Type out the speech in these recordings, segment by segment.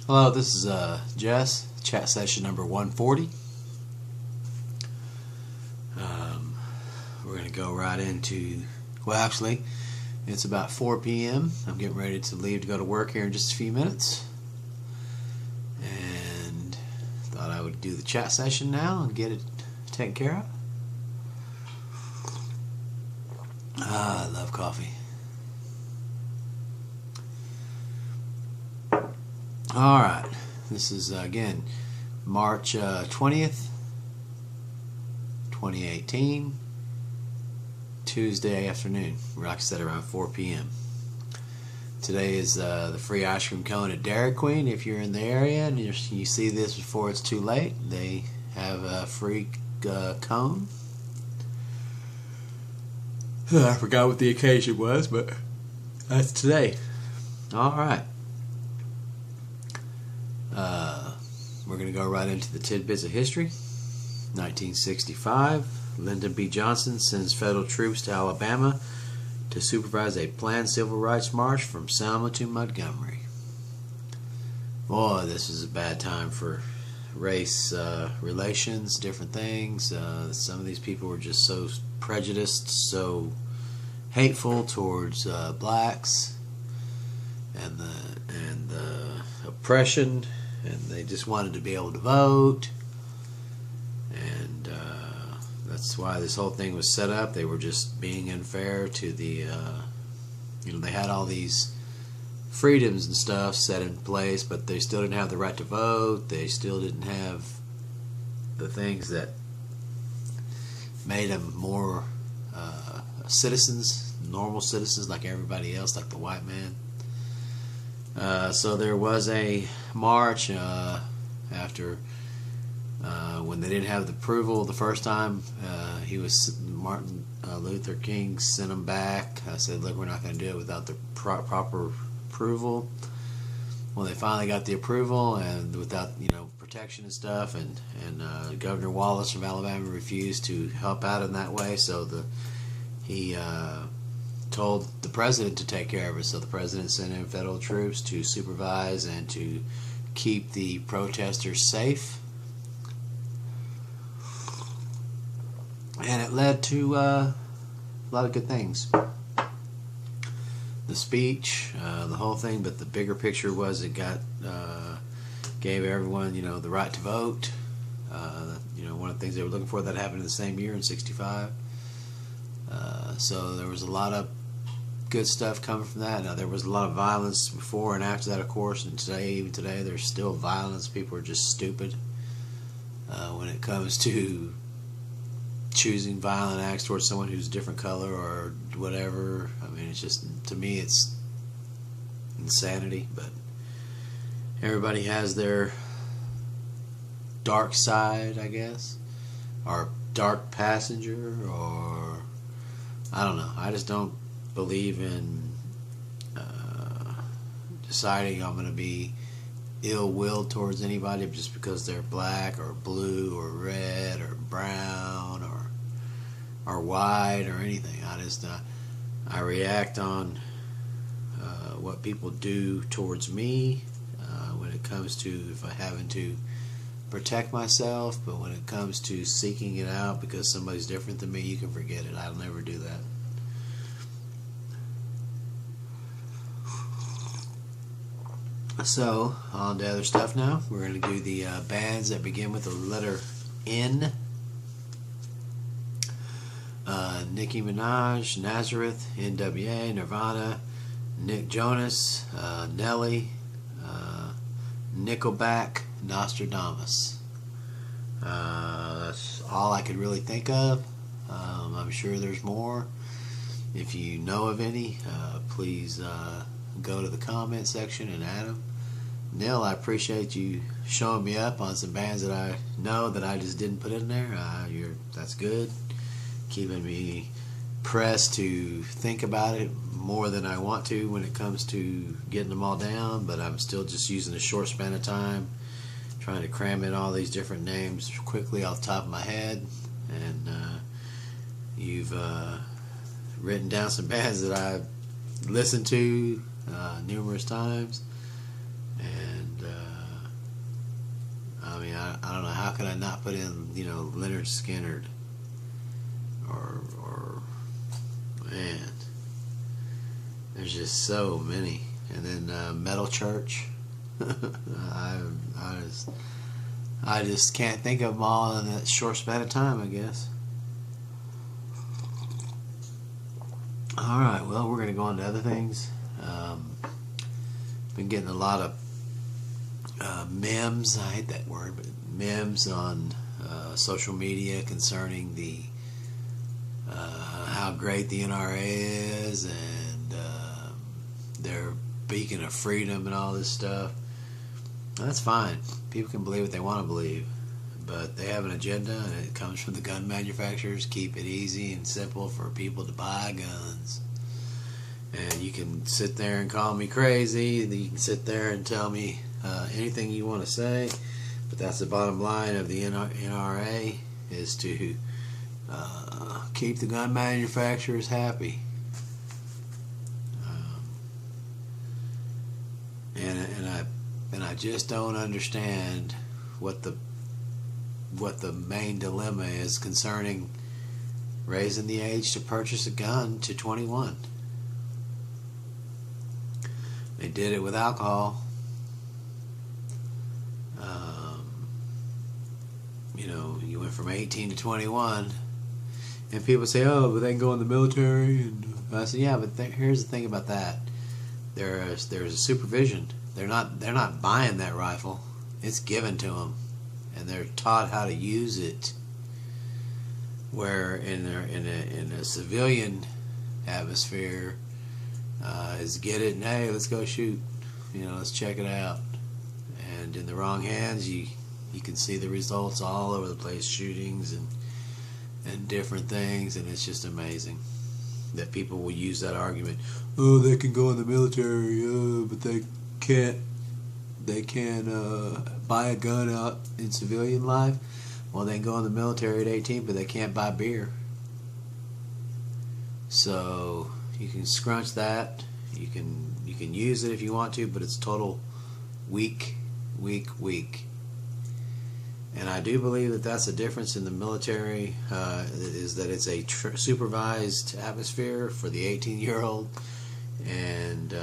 Hello, this is Jess, chat session number 140. We're going to go right into, well, actually, it's about 4 p.m. I'm getting ready to leave to go to work here in just a few minutes. And thought I would do the chat session now and get it taken care of. I love coffee. Alright, this is again March 20th, 2018, Tuesday afternoon, like I said, around 4 p.m. Today is the free ice cream cone at Dairy Queen. If you're in the area and you see this before it's too late, they have a free cone. I forgot what the occasion was, but that's today. Alright. We're going to go right into the tidbits of history. 1965, Lyndon B. Johnson sends federal troops to Alabama to supervise a planned civil rights march from Selma to Montgomery. Boy, this was a bad time for race relations, different things. Some of these people were just so prejudiced, so hateful towards blacks and the oppression, and they just wanted to be able to vote, and that's why this whole thing was set up. They were just being unfair to the they had all these freedoms and stuff set in place, but they still didn't have the right to vote. They still didn't have the things that made them more citizens, normal citizens like everybody else, like the white man. So there was a march after when they didn't have the approval the first time. Martin Luther King sent them back. I said, look, we're not going to do it without the proper approval. Well, they finally got the approval, and without protection and stuff, and Governor Wallace from Alabama refused to help out in that way, so he told the president to take care of it. So the president sent in federal troops to supervise and to keep the protesters safe, and it led to a lot of good things. The speech, the whole thing, but the bigger picture was it gave everyone the right to vote. One of the things they were looking for, that happened in the same year in '65. So there was a lot of good stuff coming from that. Now, there was a lot of violence before and after that, of course, and even today there's still violence. People are just stupid when it comes to choosing violent acts towards someone who's a different color or whatever. I mean, it's just, to me, it's insanity. But everybody has their dark side, I guess, or dark passenger, or I don't know. I just don't believe in deciding I'm going to be ill-willed towards anybody just because they're black or blue or red or brown or white or anything. I react on what people do towards me when it comes to if I having to protect myself, but when it comes to seeking it out because somebody's different than me, you can forget it. I'll never do that. So, on to other stuff now. We're going to do the bands that begin with the letter N. Nicki Minaj, Nazareth, NWA, Nirvana, Nick Jonas, Nelly, Nickelback, Nostradamus. That's all I could really think of. I'm sure there's more. If you know of any, please go to the comment section and add them. Neil, I appreciate you showing me up on some bands that I know that I just didn't put in there. That's good. Keeping me pressed to think about it more than I want to when it comes to getting them all down, but I'm still just using a short span of time trying to cram in all these different names quickly off the top of my head. And you've written down some bands that I've listened to numerous times, and I mean, I don't know, how could I not put in, Leonard Skinner, or man, there's just so many. And then Metal Church. I just can't think of them all in that short span of time, I guess. All right, well, we're going to go on to other things. Been getting a lot of memes. I hate that word, but memes on social media concerning the how great the NRA is, and their beacon of freedom and all this stuff. That's fine. People can believe what they want to believe, but they have an agenda, and it comes from the gun manufacturers. Keep it easy and simple for people to buy guns. And you can sit there and call me crazy. You can sit there and tell me anything you want to say, but that's the bottom line of the NRA, is to keep the gun manufacturers happy. And I just don't understand what the main dilemma is concerning raising the age to purchase a gun to 21. They did it with alcohol. You went from 18 to 21, and people say, "Oh, but they can go in the military." And I said, "Yeah, but here's the thing about that. There's a supervision. They're not buying that rifle. It's given to them, and they're taught how to use it. Where in a civilian atmosphere, is get it and hey, let's go shoot. Let's check it out. And in the wrong hands, you can see the results all over the place, shootings and different things, and it's just amazing that people will use that argument. Oh, they can go in the military, but they can't buy a gun out in civilian life. Well, they can go in the military at 18, but they can't buy beer. So you can scrunch that. You can use it if you want to, but it's total weak. And I do believe that that's a difference in the military, is that it's a supervised atmosphere for the 18-year-old, and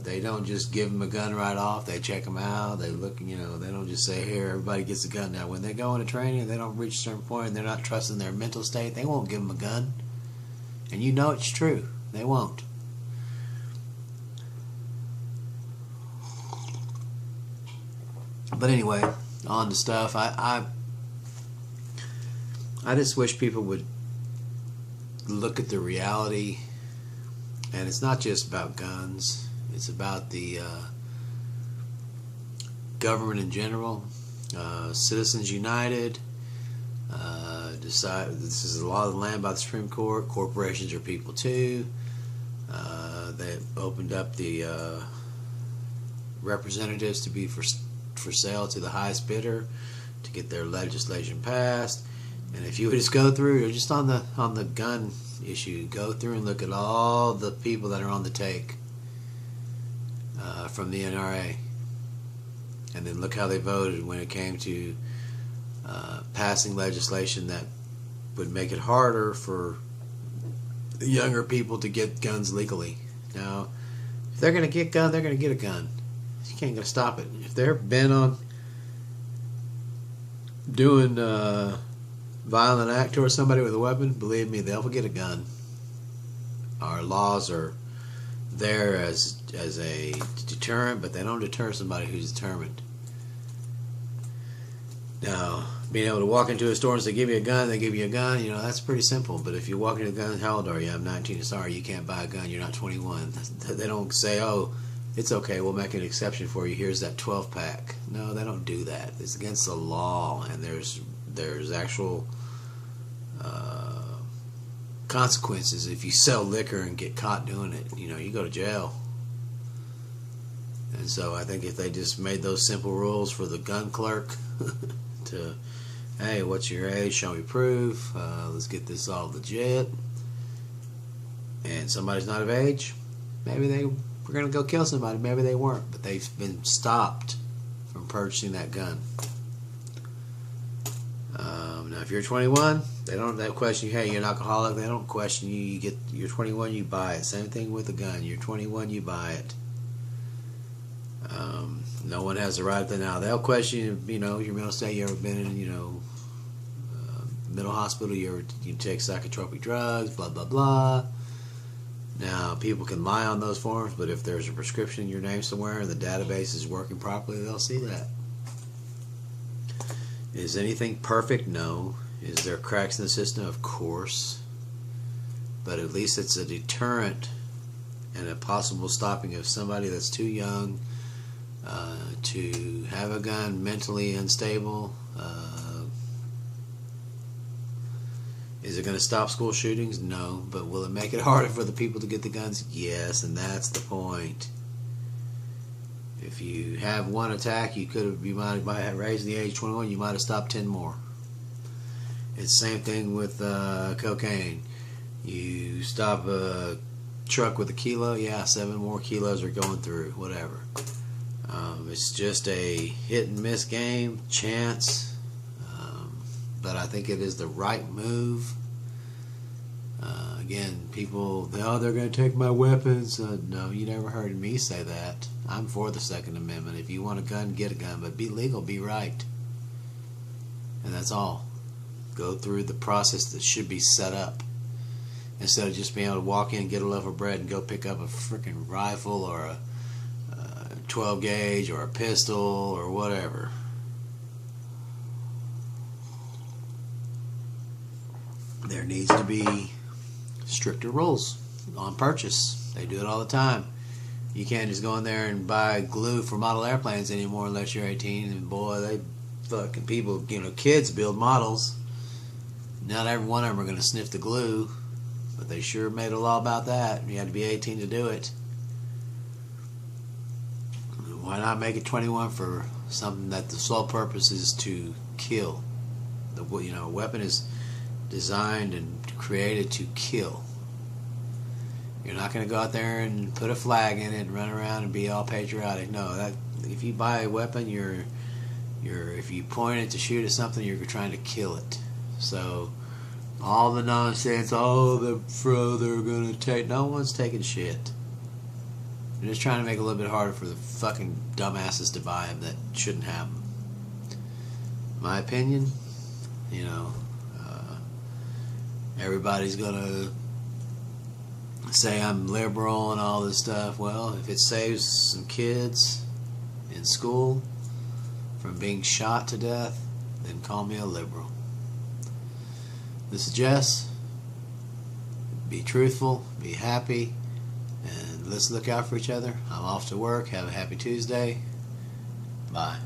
they don't just give them a gun right off. They check them out. They look, they don't just say, here, everybody gets a gun now. When they go into training, they don't reach a certain point, and they're not trusting their mental state, they won't give them a gun. And it's true. They won't. But anyway, on to stuff. I just wish people would look at the reality, and it's not just about guns. It's about the government in general. Citizens United decide this is a law of the land by the Supreme Court. Corporations are people too. They opened up the representatives to be for sale to the highest bidder to get their legislation passed. And if you would just go through, just on the gun issue, go through and look at all the people that are on the take from the NRA, and then look how they voted when it came to passing legislation that would make it harder for the younger people to get guns legally. Now, if they're going to get a gun, they're going to get a gun. You can't go stop it. If they're bent on doing violent act towards somebody with a weapon, believe me, they'll get a gun. Our laws are there as a deterrent, but they don't deter somebody who's determined. Now, being able to walk into a store and say, give me a gun, they give you a gun, that's pretty simple. But if you walk into a gun, how old are you? I'm 19. Sorry, you can't buy a gun. You're not 21. They don't say, oh, it's okay, we'll make an exception for you. Here's that 12-pack. No, they don't do that. It's against the law, and there's actual consequences if you sell liquor and get caught doing it. You go to jail. And so I think if they just made those simple rules for the gun clerk to, hey, what's your age? Show me proof. Let's get this all legit. And somebody's not of age, maybe they were going to go kill somebody. Maybe they weren't, but they've been stopped from purchasing that gun. Now, if you're 21, they question you. Hey, you're an alcoholic. They don't question you. You're 21, you buy it. Same thing with a gun. You're 21, you buy it. No one has the right to now. They'll question you. You know, your mental state. You ever been in mental hospital? You take psychotropic drugs? Blah blah blah. Now, people can lie on those forms, but if there's a prescription in your name somewhere and the database is working properly, they'll see that. Is anything perfect? No. Is there cracks in the system? Of course. But at least it's a deterrent and a possible stopping of somebody that's too young to have a gun, mentally unstable. Is it going to stop school shootings? No. But will it make it harder for the people to get the guns? Yes, and that's the point. If you have one attack, you might have raised the age 21, you might have stopped 10 more. It's the same thing with cocaine. You stop a truck with a kilo, yeah, 7 more kilos are going through, whatever. It's just a hit and miss game, chance. But I think it is the right move. Again, people, they're going to take my weapons. No, you never heard me say that. I'm for the Second Amendment. If you want a gun, get a gun, but be legal, be right. And that's all. Go through the process that should be set up. Instead of just being able to walk in, get a loaf of bread, and go pick up a freaking rifle or a 12 gauge or a pistol or whatever. There needs to be stricter rules on purchase. They do it all the time. You can't just go in there and buy glue for model airplanes anymore unless you're 18. And boy, they fucking people, kids build models. Not every one of them are going to sniff the glue, but they sure made a law about that. You had to be 18 to do it. Why not make it 21 for something that the sole purpose is to kill? A weapon is designed and created to kill. You're not going to go out there and put a flag in it and run around and be all patriotic. No, if you buy a weapon, if you point it to shoot at something, you're trying to kill it. So all the nonsense, they're going to take. No one's taking shit. They're just trying to make it a little bit harder for the fucking dumbasses to buy them that shouldn't have them. My opinion, everybody's going to say I'm liberal and all this stuff. Well, if it saves some kids in school from being shot to death, then call me a liberal. This is Jess. Be truthful, be happy, and let's look out for each other. I'm off to work. Have a happy Tuesday. Bye.